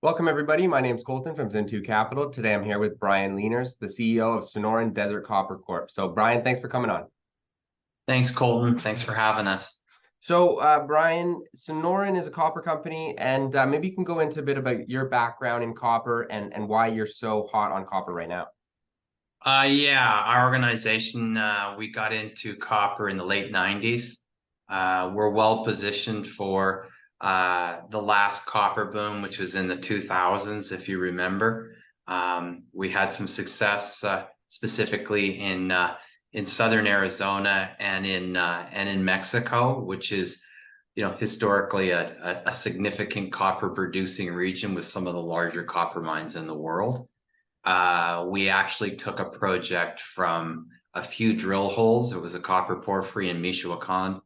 Welcome, everybody. My name is Colton from Zen2 Capital. Today I'm here with Brian Leaners, the CEO of Sonoran Desert Copper Corp. So, Brian, thanks for coming on. Thanks, Colton. Thanks for having us. So, Brian, Sonoran is a copper company, and maybe you can go into a bit about your background in copper and why you're so hot on copper right now. Yeah, our organization, we got into copper in the late 90s. We're well positioned for the last copper boom, which was in the 2000s, if you remember. We had some success specifically in southern Arizona and in Mexico, which is historically a significant copper producing region with some of the larger copper mines in the world. We actually took a project from a few drill holes. It was a copper porphyry in Michoacan,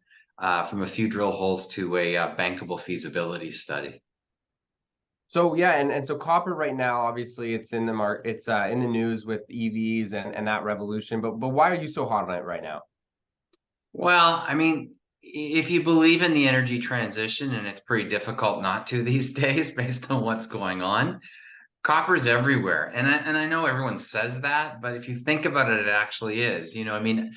from a few drill holes to a bankable feasibility study. So yeah, and so copper right now, obviously, it's in the it's in the news with EVs and that revolution. But why are you so hot on it right now? Well, I mean, if you believe in the energy transition, and it's pretty difficult not to these days based on what's going on, copper's everywhere. And I know everyone says that, but if you think about it, it actually is. I mean,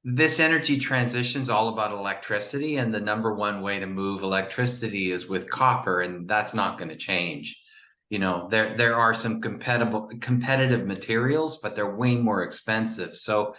this energy transition is all about electricity, and the number one way to move electricity is with copper, and that's not going to change. There are some competitive materials, but they're way more expensive. So,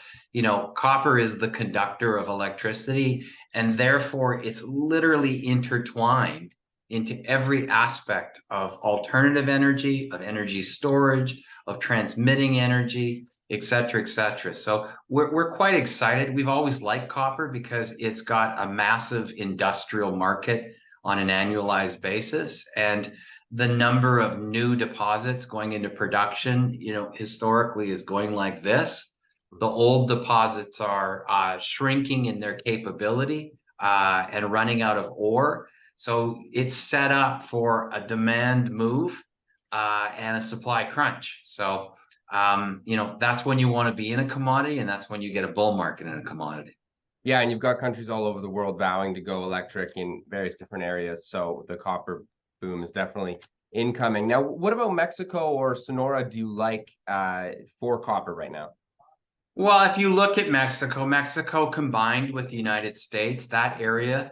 copper is the conductor of electricity, and therefore it's literally intertwined into every aspect of alternative energy, of energy storage, of transmitting energy, et cetera, et cetera. So we're quite excited. We've always liked copper because it's got a massive industrial market on an annualized basis. And the number of new deposits going into production, historically is going like this. The old deposits are shrinking in their capability and running out of ore. So it's set up for a demand move and a supply crunch. So, that's when you want to be in a commodity, and that's when you get a bull market in a commodity. Yeah, and you've got countries all over the world vowing to go electric in various different areas. So the copper boom is definitely incoming. Now, what about Mexico or Sonora do you like for copper right now? Well, if you look at Mexico combined with the United States, that area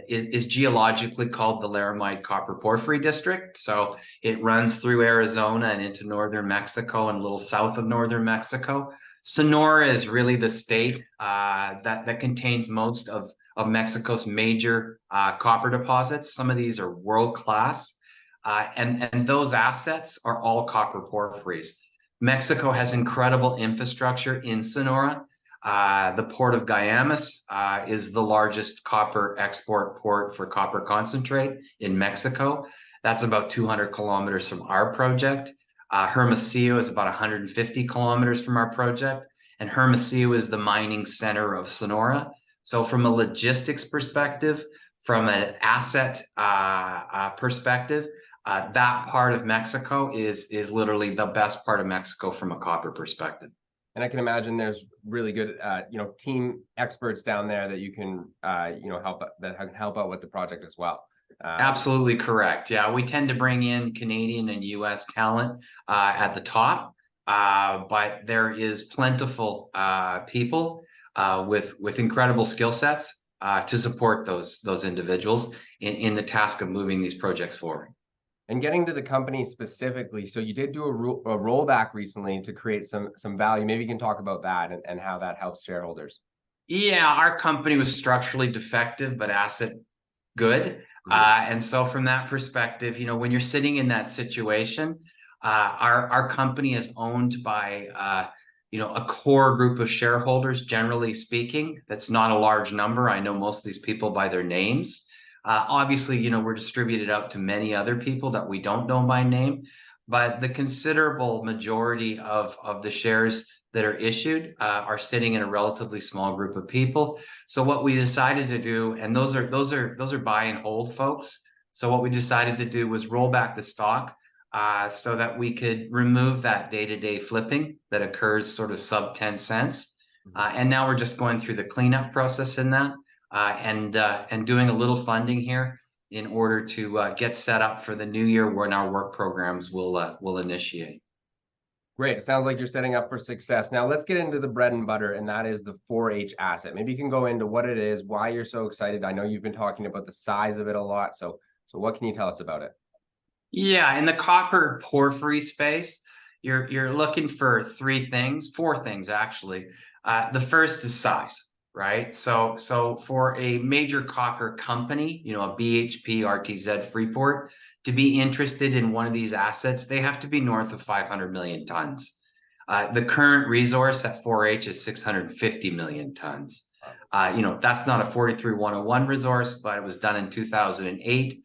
is geologically called the Laramide Copper Porphyry District. So it runs through Arizona and into northern Mexico and a little south of northern Mexico. Sonora is really the state that contains most of Mexico's major copper deposits. Some of these are world class, and those assets are all copper porphyries. Mexico has incredible infrastructure in Sonora. The port of Guaymas is the largest copper export port for copper concentrate in Mexico. That's about 200 kilometers from our project. Hermosillo is about 150 kilometers from our project, and Hermosillo is the mining center of Sonora. So from a logistics perspective, from an asset perspective, that part of Mexico is literally the best part of Mexico from a copper perspective. And I can imagine there's really good, team experts down there that you can, help out with the project as well. Absolutely correct. Yeah, we tend to bring in Canadian and US talent at the top, but there is plentiful people with incredible skill sets to support those individuals in the task of moving these projects forward. And getting to the company specifically, so you did do a rollback recently to create some value. Maybe you can talk about that and how that helps shareholders. Yeah, our company was structurally defective, but asset good. And so from that perspective, when you're sitting in that situation, our company is owned by a core group of shareholders, generally speaking. That's not a large number. I know most of these people by their names. Obviously, we're distributed out to many other people that we don't know by name, but the considerable majority of the shares that are issued are sitting in a relatively small group of people. So what we decided to do, and those are buy and hold folks. So what we decided to do was roll back the stock so that we could remove that day-to-day flipping that occurs sort of sub 10 cents. And now we're just going through the cleanup process in that and doing a little funding here. in order to get set up for the new year when our work programs will initiate. Great. It sounds like you're setting up for success. Now let's get into the bread and butter, and that is the 4-H asset. Maybe you can go into what it is, why you're so excited. I know you've been talking about the size of it a lot. So what can you tell us about it? Yeah, in the copper porphyry space, you're looking for four things actually. The first is size, right? So for a major copper company, you know, a BHP, RTZ, Freeport, to be interested in one of these assets, they have to be north of 500 million tons. The current resource at 4H is 650 million tons. You know, that's not a 43-101 resource, but it was done in 2008.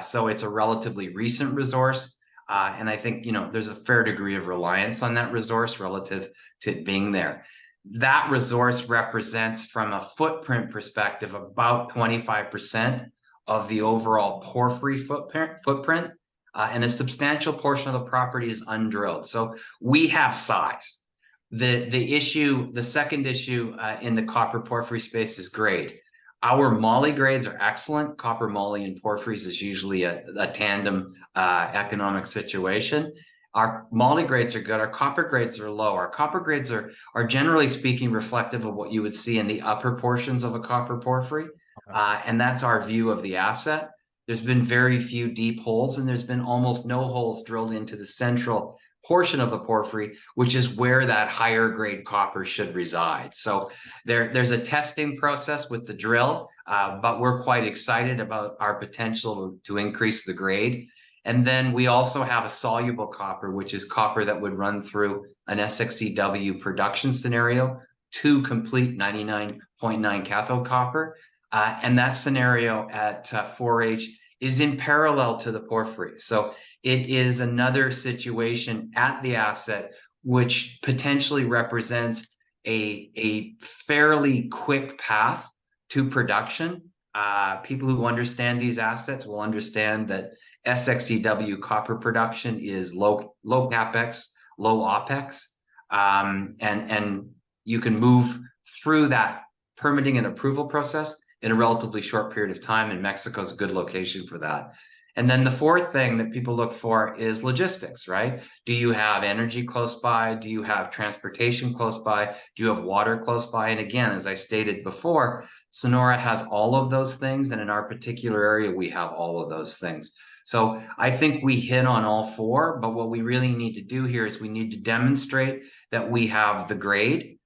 So it's a relatively recent resource. And I think, you know, there's a fair degree of reliance on that resource relative to it being there. That resource represents, from a footprint perspective, about 25% of the overall porphyry footprint. And a substantial portion of the property is undrilled. So we have size. The second issue in the copper porphyry space is grade. Our moly grades are excellent. Copper moly and porphyries is usually a tandem economic situation. Our moly grades are good. Our copper grades are low. Our copper grades are generally speaking reflective of what you would see in the upper portions of a copper porphyry. And that's our view of the asset. There's been very few deep holes, and there's been almost no holes drilled into the central portion of the porphyry, which is where that higher grade copper should reside. So there's a testing process with the drill, but we're quite excited about our potential to increase the grade. And then we also have a soluble copper, which is copper that would run through an SX-EW production scenario to complete 99.9 cathode copper. And that scenario at 4H is in parallel to the porphyry. So it is another situation at the asset which potentially represents a fairly quick path to production. People who understand these assets will understand that SX-EW copper production is low capex, low opex, and you can move through that permitting and approval process in a relatively short period of time, and Mexico's a good location for that. And then the fourth thing that people look for is logistics, right? Do you have energy close by? Do you have transportation close by? Do you have water close by? And again, as I stated before, Sonora has all of those things, and in our particular area, we have all of those things. So I think we hit on all four, but what we really need to do here is we need to demonstrate that we have the grade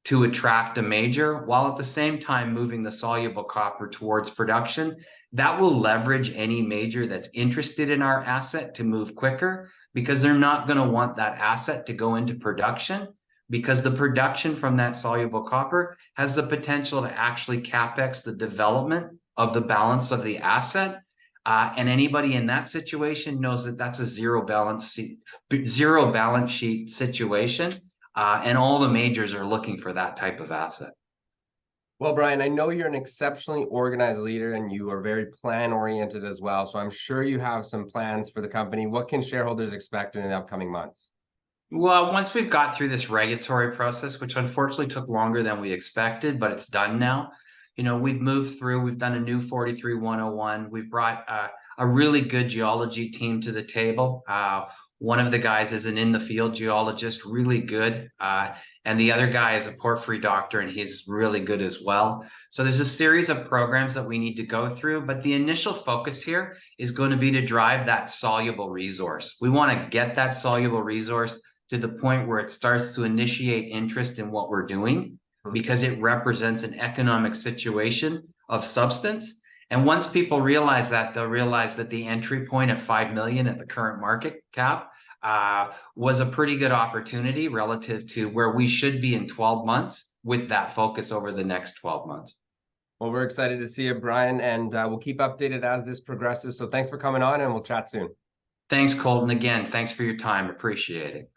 to attract a major, while at the same time moving the soluble copper towards production. That will leverage any major that's interested in our asset to move quicker, because they're not going to want that asset to go into production, because the production from that soluble copper has the potential to actually capex the development of the balance of the asset. And anybody in that situation knows that that's a zero balance sheet situation. And all the majors are looking for that type of asset. Well, Brian, I know you're an exceptionally organized leader and you are very plan oriented as well. So I'm sure you have some plans for the company. What can shareholders expect in the upcoming months? Well, once we've got through this regulatory process, which unfortunately took longer than we expected, but it's done now. You know, we've moved through, we've done a new 43-101. We've brought a really good geology team to the table. One of the guys is an in-the-field geologist, really good. And the other guy is a porphyry doctor, and he's really good as well. So there's a series of programs that we need to go through, but the initial focus here is going to be to drive that soluble resource. We want to get that soluble resource to the point where it starts to initiate interest in what we're doing, because it represents an economic situation of substance. And once people realize that, they'll realize that the entry point at 5 million at the current market cap was a pretty good opportunity relative to where we should be in 12 months with that focus over the next 12 months. Well, we're excited to see it, Brian, and we'll keep updated as this progresses. So thanks for coming on, and we'll chat soon. Thanks, Colton. Again, thanks for your time. Appreciate it.